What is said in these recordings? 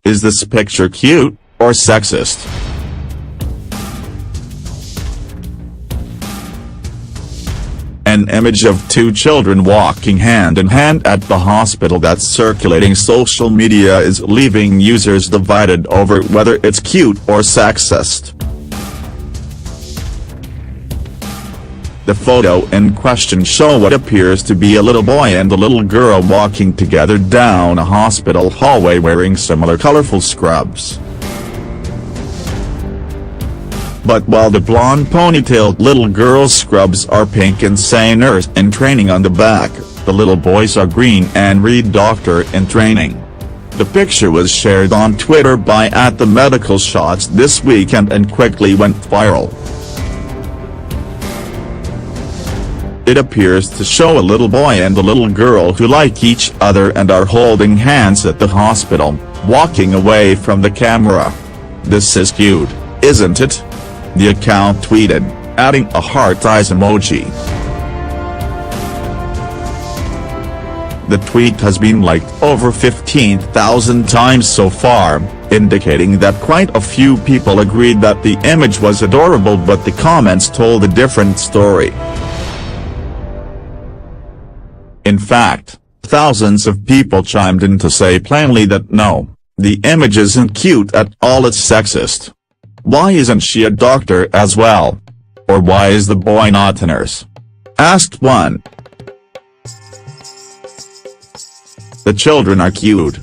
Is this picture cute, or sexist? An image of two children walking hand in hand at the hospital that's circulating social media is leaving users divided over whether it's cute or sexist. The photo in question shows what appears to be a little boy and a little girl walking together down a hospital hallway wearing similar colorful scrubs. But while the blonde ponytailed little girl's scrubs are pink and say nurse in training on the back, the little boys are green and read doctor in training. The picture was shared on Twitter by @TheMedicalShots this weekend and quickly went viral. It appears to show a little boy and a little girl who like each other and are holding hands at the hospital, walking away from the camera. "This is cute, isn't it?" the account tweeted, adding a heart eyes emoji. The tweet has been liked over 15,000 times so far, indicating that quite a few people agreed that the image was adorable, but the comments told a different story. In fact, thousands of people chimed in to say plainly that no, the image isn't cute at all, it's sexist. Why isn't she a doctor as well? Or why is the boy not a nurse? Asked one. The children are cute.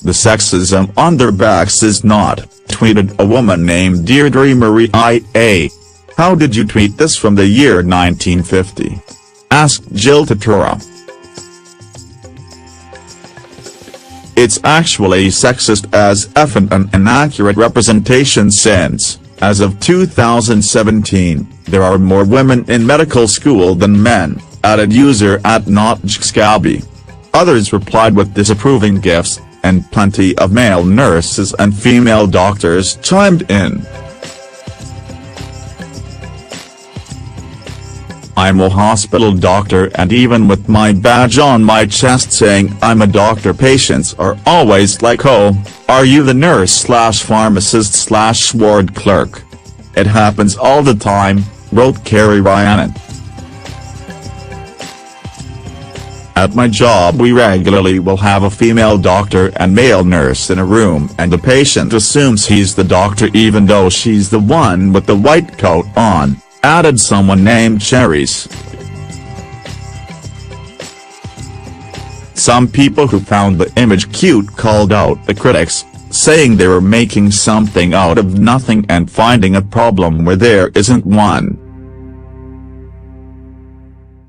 The sexism on their backs is not, tweeted a woman named Deirdre Marie IA. How did you tweet this from the year 1950? Asked Jill Tatura. It's actually sexist as effing an inaccurate representation since, as of 2017, there are more women in medical school than men, added user @NotJscabby. Others replied with disapproving gifs, and plenty of male nurses and female doctors chimed in. I'm a hospital doctor, and even with my badge on my chest saying I'm a doctor, patients are always like, "Oh, are you the nurse/pharmacist/ward clerk?" It happens all the time, wrote Carrie Ryan. At my job we regularly will have a female doctor and male nurse in a room, and the patient assumes he's the doctor even though she's the one with the white coat on, added someone named Cherries. Some people who found the image cute called out the critics, saying they were making something out of nothing and finding a problem where there isn't one.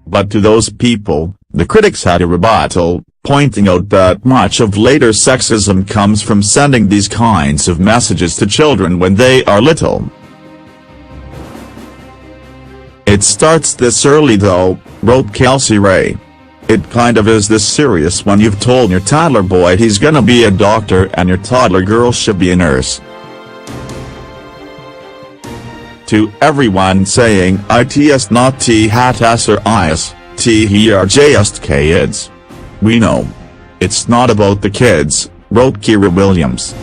But to those people, the critics had a rebuttal, pointing out that much of later sexism comes from sending these kinds of messages to children when they are little. It starts this early though, wrote Kelsey Ray. It kind of is this serious when you've told your toddler boy he's gonna be a doctor and your toddler girl should be a nurse. To everyone saying it's not t-hat-s or is, he are just kids. We know. It's not about the kids, wrote Kira Williams.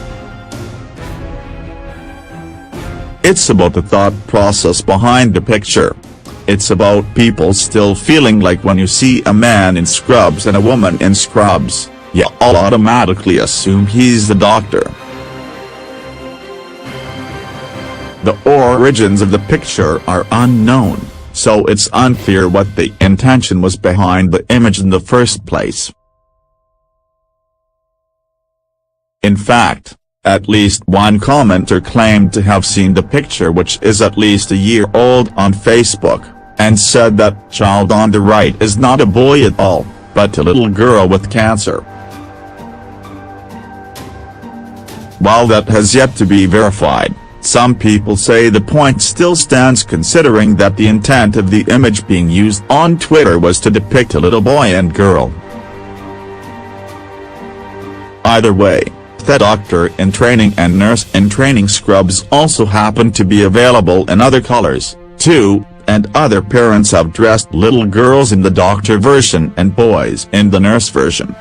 It's about the thought process behind the picture. It's about people still feeling like when you see a man in scrubs and a woman in scrubs, you all automatically assume he's the doctor. The origins of the picture are unknown, so it's unclear what the intention was behind the image in the first place. In fact, at least one commenter claimed to have seen the picture, which is at least a year old, on Facebook, and said that child on the right is not a boy at all, but a little girl with cancer. While that has yet to be verified, some people say the point still stands considering that the intent of the image being used on Twitter was to depict a little boy and girl. Either way, the doctor in training and nurse in training scrubs also happen to be available in other colors, too, and other parents have dressed little girls in the doctor version and boys in the nurse version.